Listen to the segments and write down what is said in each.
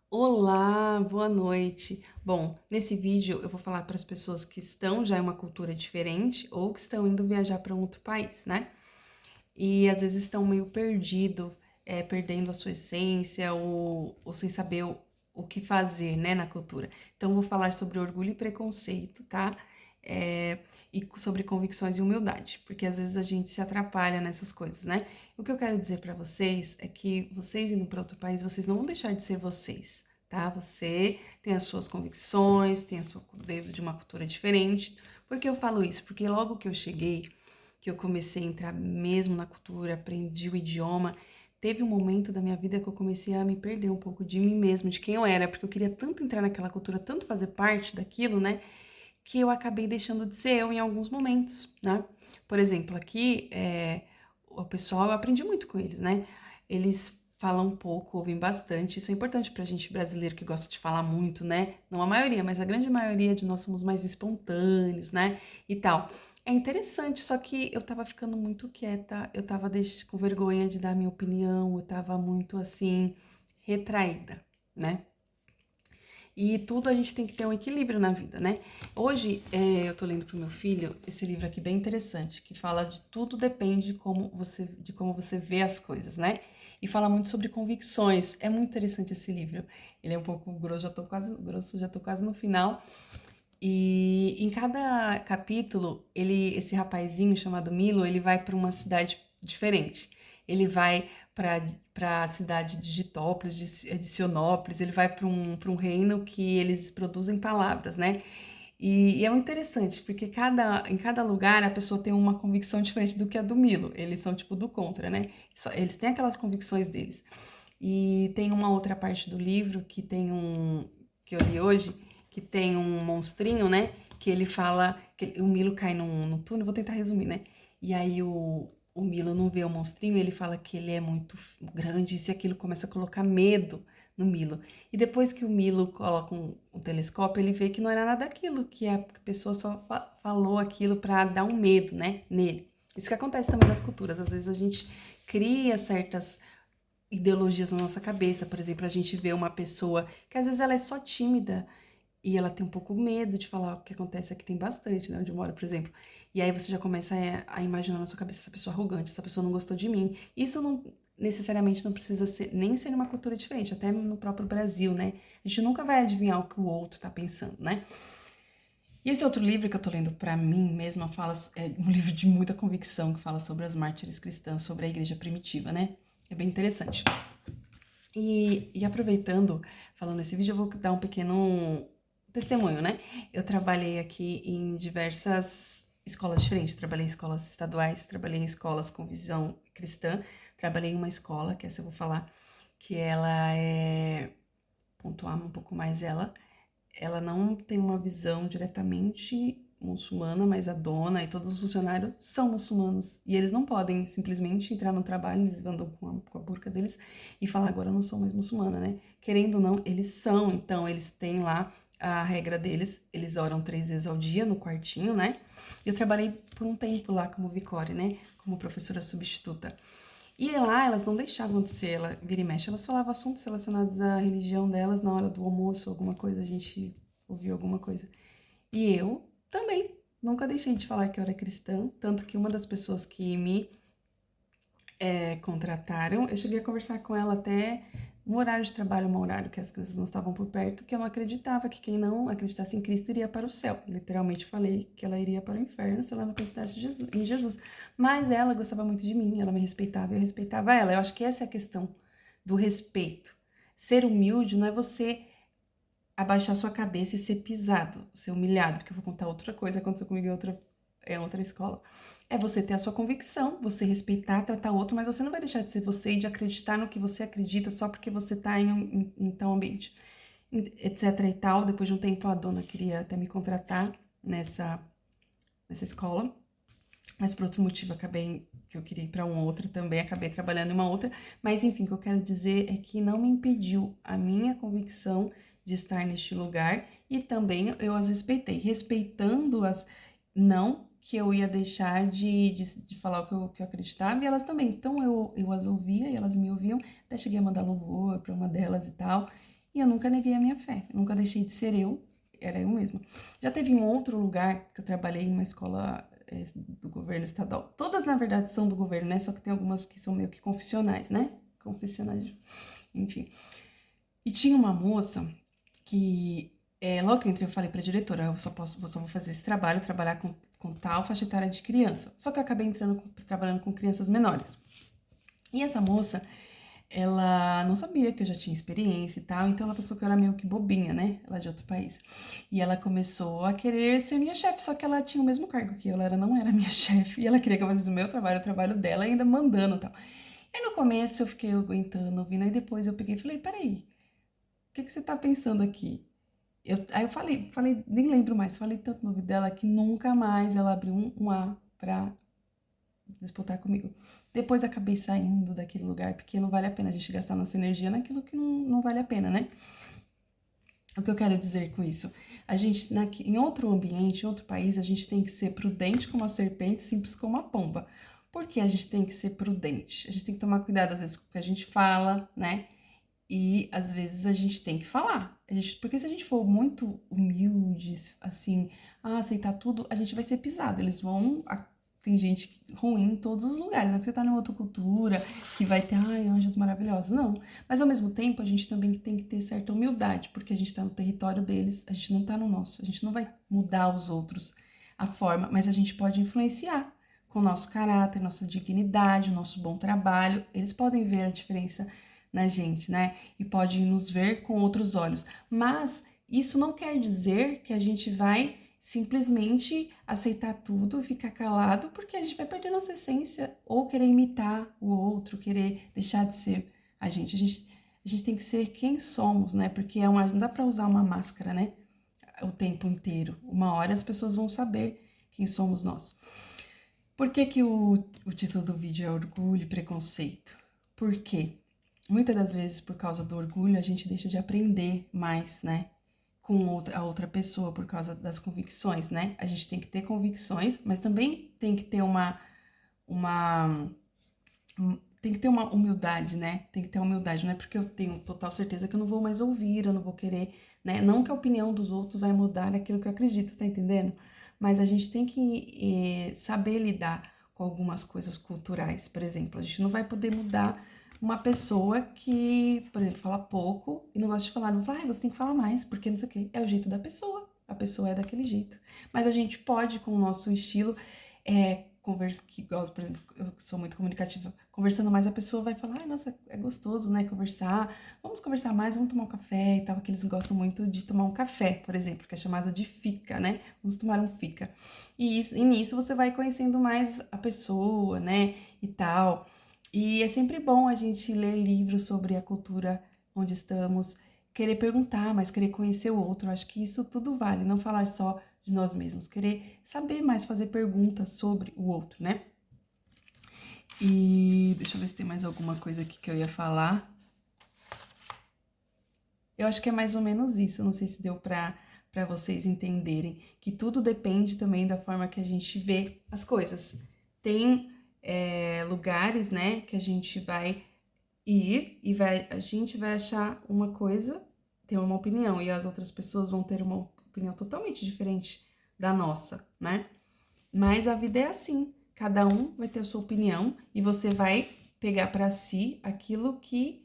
Olá, boa noite. Bom, nesse vídeo eu vou falar para as pessoas que estão já em uma cultura diferente ou que estão indo viajar para um outro país, né? E às vezes estão meio perdido, perdendo a sua essência ou sem saber o que fazer, né, na cultura. Então eu vou falar sobre orgulho e preconceito, tá? É, e sobre convicções e humildade, porque às vezes a gente se atrapalha nessas coisas, né? O que eu quero dizer para vocês é que vocês indo para outro país, vocês não vão deixar de ser vocês, tá? Você tem as suas convicções, tem a sua veio de uma cultura diferente. Por que eu falo isso? Porque logo que eu cheguei, que eu comecei a entrar mesmo na cultura, aprendi o idioma, teve um momento da minha vida que eu comecei a me perder um pouco de mim mesmo, de quem eu era, porque eu queria tanto entrar naquela cultura, tanto fazer parte daquilo, né, que eu acabei deixando de ser eu em alguns momentos, né? Por exemplo, aqui, o pessoal, eu aprendi muito com eles, né? Eles falam um pouco, ouvem bastante, isso é importante pra gente brasileiro que gosta de falar muito, né? Não a maioria, mas a grande maioria de nós somos mais espontâneos, né? E tal. É interessante, só que eu tava ficando muito quieta, eu tava com vergonha de dar minha opinião, eu tava muito assim, retraída, né? E tudo a gente tem que ter um equilíbrio na vida, né? Hoje eu tô lendo pro meu filho esse livro aqui bem interessante, que fala de tudo depende de como você vê as coisas, né? E fala muito sobre convicções. É muito interessante esse livro. Ele é um pouco grosso, já tô quase no final. E em cada capítulo, esse rapazinho chamado Milo, ele vai para uma cidade diferente. Ele vai para a cidade de Gitópolis, de Sionópolis, ele vai para um reino que eles produzem palavras, né? E é muito interessante, porque em cada lugar a pessoa tem uma convicção diferente do que a do Milo. Eles são tipo do contra, né? Eles têm aquelas convicções deles. E tem uma outra parte do livro que eu li hoje, que tem um monstrinho, né? Que ele fala que o Milo cai num túnel, vou tentar resumir, né? E aí o Milo não vê o monstrinho, ele fala que ele é muito grande, isso e aquilo começa a colocar medo no Milo. E depois que o Milo coloca um telescópio, ele vê que não era nada daquilo, que a pessoa só falou aquilo para dar um medo, né, nele. Isso que acontece também nas culturas, às vezes a gente cria certas ideologias na nossa cabeça. Por exemplo, a gente vê uma pessoa que às vezes ela é só tímida e ela tem um pouco medo de falar. O que acontece aqui tem bastante, né, onde eu moro, por exemplo. E aí você já começa a imaginar na sua cabeça essa pessoa arrogante, essa pessoa não gostou de mim. Isso não necessariamente não precisa ser nem ser numa cultura diferente, até no próprio Brasil, né? A gente nunca vai adivinhar o que o outro tá pensando, né? E esse outro livro que eu tô lendo pra mim mesma é um livro de muita convicção que fala sobre as mártires cristãs, sobre a igreja primitiva, né? É bem interessante. E aproveitando, falando nesse vídeo, eu vou dar um pequeno testemunho, né? Eu trabalhei aqui em diversas escolas diferentes. Trabalhei em escolas estaduais, trabalhei em escolas com visão cristã, trabalhei em uma escola, que essa eu vou falar, que ela é, pontuar um pouco mais ela não tem uma visão diretamente muçulmana, mas a dona e todos os funcionários são muçulmanos. E eles não podem simplesmente entrar no trabalho, eles andam com a burca deles e falar, agora eu não sou mais muçulmana, né? Querendo ou não, eles são. Então, eles têm lá a regra deles, eles oram 3 vezes ao dia no quartinho, né? Eu trabalhei por um tempo lá como vicore, né? Como professora substituta. E lá elas não deixavam de ser, ela vira e mexe, elas falavam assuntos relacionados à religião delas na hora do almoço, alguma coisa, a gente ouviu alguma coisa. E eu também nunca deixei de falar que eu era cristã, tanto que uma das pessoas que me contrataram, eu cheguei a conversar com ela até no horário de trabalho, um horário que as crianças não estavam por perto, que eu não acreditava que quem não acreditasse em Cristo iria para o céu. Literalmente falei que ela iria para o inferno se ela não acreditasse em Jesus. Mas ela gostava muito de mim, ela me respeitava e eu respeitava ela. Eu acho que essa é a questão do respeito. Ser humilde não é você abaixar sua cabeça e ser pisado, ser humilhado, porque eu vou contar outra coisa que aconteceu comigo em outra escola. É você ter a sua convicção, você respeitar, tratar o outro, mas você não vai deixar de ser você e de acreditar no que você acredita só porque você tá em tal ambiente, etc e tal. Depois de um tempo, a dona queria até me contratar nessa escola, mas por outro motivo acabei que eu queria ir para uma outra também, acabei trabalhando em uma outra, mas enfim, o que eu quero dizer é que não me impediu a minha convicção de estar neste lugar e também eu as respeitei, respeitando-as, não que eu ia deixar de falar o que eu acreditava e elas também, então eu as ouvia e elas me ouviam, até cheguei a mandar louvor para uma delas e tal, e eu nunca neguei a minha fé, eu nunca deixei de ser eu, era eu mesma. Já teve um outro lugar que eu trabalhei em uma escola do governo estadual. Todas, na verdade, são do governo, né? Só que tem algumas que são meio que confessionais, né? Confessionais, enfim. E tinha uma moça que, logo que eu entrei, eu falei pra diretora, eu só vou fazer esse trabalho, trabalhar com tal faixa etária de criança. Só que eu acabei trabalhando com crianças menores. E essa moça, ela não sabia que eu já tinha experiência e tal, então ela pensou que eu era meio que bobinha, né? Ela é de outro país. E ela começou a querer ser minha chefe, só que ela tinha o mesmo cargo que eu, ela não era minha chefe, e ela queria que eu fizesse o trabalho dela, ainda mandando e tal. Aí no começo eu fiquei aguentando, ouvindo, aí depois eu peguei e falei, peraí, o que você tá pensando aqui? Aí eu falei, nem lembro mais, falei tanto no ouvido dela que nunca mais ela abriu um A pra disputar comigo. Depois acabei saindo daquele lugar, porque não vale a pena a gente gastar nossa energia naquilo que não vale a pena, né? O que eu quero dizer com isso? A gente, em outro ambiente, em outro país, a gente tem que ser prudente como a serpente, simples como a pomba. Por que a gente tem que ser prudente? A gente tem que tomar cuidado, às vezes, com o que a gente fala, né? E, às vezes, a gente tem que falar. Porque se a gente for muito humildes, assim, aceitar tudo, a gente vai ser pisado. Tem gente ruim em todos os lugares, não é porque você tá numa outra cultura que vai ter, anjos maravilhosos. Não. Mas, ao mesmo tempo, a gente também tem que ter certa humildade, porque a gente tá no território deles, a gente não tá no nosso. A gente não vai mudar os outros, a forma, mas a gente pode influenciar com o nosso caráter, nossa dignidade, o nosso bom trabalho. Eles podem ver a diferença na gente, né? E pode nos ver com outros olhos. Mas isso não quer dizer que a gente vai simplesmente aceitar tudo, ficar calado, porque a gente vai perder nossa essência ou querer imitar o outro, querer deixar de ser a gente. A gente tem que ser quem somos, né? Porque não dá pra usar uma máscara, né? O tempo inteiro. Uma hora as pessoas vão saber quem somos nós. Por que o título do vídeo é Orgulho e Preconceito? Por quê? Muitas das vezes, por causa do orgulho, a gente deixa de aprender mais, né? Com a outra pessoa, por causa das convicções, né? A gente tem que ter convicções, mas também tem que ter tem que ter uma humildade, né? Tem que ter humildade, não é porque eu tenho total certeza que eu não vou mais ouvir, eu não vou querer, né? Não que a opinião dos outros vai mudar aquilo que eu acredito, tá entendendo? Mas a gente tem que saber lidar com algumas coisas culturais, por exemplo. A gente não vai poder mudar uma pessoa que, por exemplo, fala pouco e não gosta de falar. Não fala, você tem que falar mais, porque não sei o quê. É o jeito da pessoa. A pessoa é daquele jeito. Mas a gente pode, com o nosso estilo, por exemplo, eu sou muito comunicativa, conversando mais, a pessoa vai falar, nossa, é gostoso, né, conversar, vamos conversar mais, vamos tomar um café e tal, que eles gostam muito de tomar um café, por exemplo, que é chamado de fika, né, vamos tomar um fika. E nisso você vai conhecendo mais a pessoa, né, e tal. E é sempre bom a gente ler livros sobre a cultura onde estamos, querer perguntar, mas querer conhecer o outro. Eu acho que isso tudo vale, não falar só de nós mesmos, querer saber mais, fazer perguntas sobre o outro, né? E deixa eu ver se tem mais alguma coisa aqui que eu ia falar. Eu acho que é mais ou menos isso, não sei se deu para vocês entenderem que tudo depende também da forma que a gente vê as coisas. Tem lugares, né, que a gente vai ir e a gente vai achar uma coisa, ter uma opinião, e as outras pessoas vão ter uma opinião totalmente diferente da nossa, né? Mas a vida é assim, cada um vai ter a sua opinião e você vai pegar para si aquilo que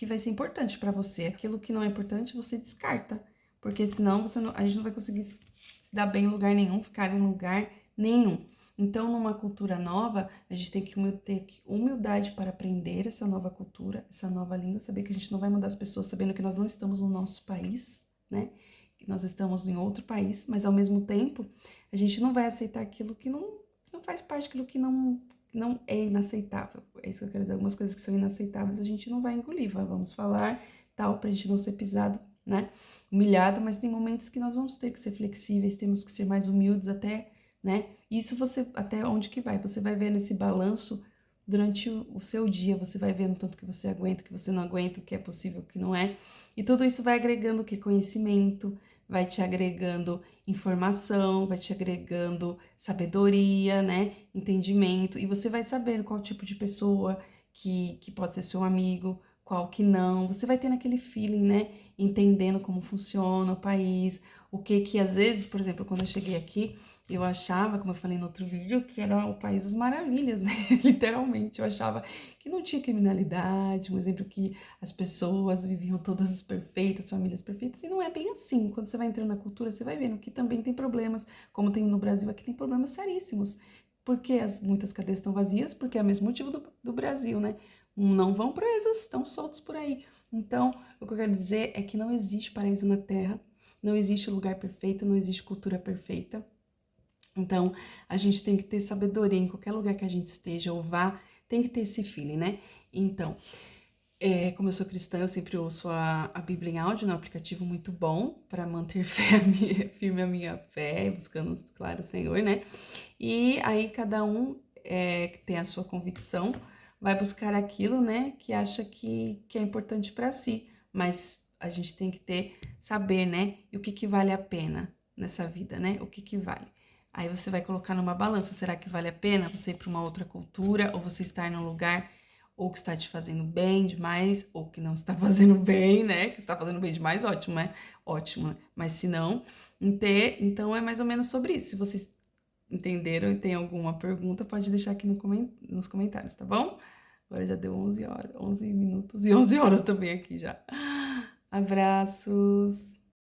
vai ser importante para você, aquilo que não é importante você descarta, porque senão a gente não vai conseguir se dar bem em lugar nenhum, ficar em lugar nenhum. Então, numa cultura nova, a gente tem que ter humildade para aprender essa nova cultura, essa nova língua, saber que a gente não vai mudar as pessoas sabendo que nós não estamos no nosso país, né? Que nós estamos em outro país, mas ao mesmo tempo, a gente não vai aceitar aquilo que não faz parte, aquilo que não é inaceitável. É isso que eu quero dizer, algumas coisas que são inaceitáveis a gente não vai engolir, vamos falar, tal, pra gente não ser pisado, né? Humilhado, mas tem momentos que nós vamos ter que ser flexíveis, temos que ser mais humildes até, né? Isso até onde que vai? Você vai vendo esse balanço durante o seu dia, você vai vendo tanto que você aguenta, que você não aguenta, o que é possível, o que não é. E tudo isso vai agregando o que? Conhecimento, vai te agregando informação, vai te agregando sabedoria, né? Entendimento. E você vai sabendo qual tipo de pessoa que pode ser seu amigo, qual que não. Você vai tendo aquele feeling, né? Entendendo como funciona o país, o que que às vezes, por exemplo, quando eu cheguei aqui, eu achava, como eu falei no outro vídeo, que era o país das maravilhas, né? Literalmente, eu achava que não tinha criminalidade, um exemplo que as pessoas viviam todas perfeitas, famílias perfeitas, e não é bem assim. Quando você vai entrando na cultura, você vai vendo que também tem problemas, como tem no Brasil, aqui tem problemas seríssimos. Porque muitas cadeias estão vazias? Porque é o mesmo motivo do Brasil, né? Não vão presas, estão soltos por aí. Então, o que eu quero dizer é que não existe paraíso na Terra, não existe lugar perfeito, não existe cultura perfeita. Então, a gente tem que ter sabedoria em qualquer lugar que a gente esteja ou vá, tem que ter esse feeling, né? Então, como eu sou cristã, eu sempre ouço a Bíblia em áudio, né? Um aplicativo muito bom para manter firme a minha fé, buscando, claro, o Senhor, né? E aí cada um que tem a sua convicção vai buscar aquilo, né, que acha que é importante para si. Mas a gente tem que saber, né, e o que vale a pena nessa vida, né? O que vale. Aí você vai colocar numa balança, será que vale a pena você ir para uma outra cultura ou você estar num lugar ou que está te fazendo bem demais, ou que não está fazendo bem, né? Que está fazendo bem demais, ótimo, né? Ótimo, né? Mas se não, então é mais ou menos sobre isso. Se vocês entenderam e tem alguma pergunta, pode deixar aqui nos comentários, tá bom? Agora já deu 11 horas, 11 minutos e 11 horas também aqui já. Abraços!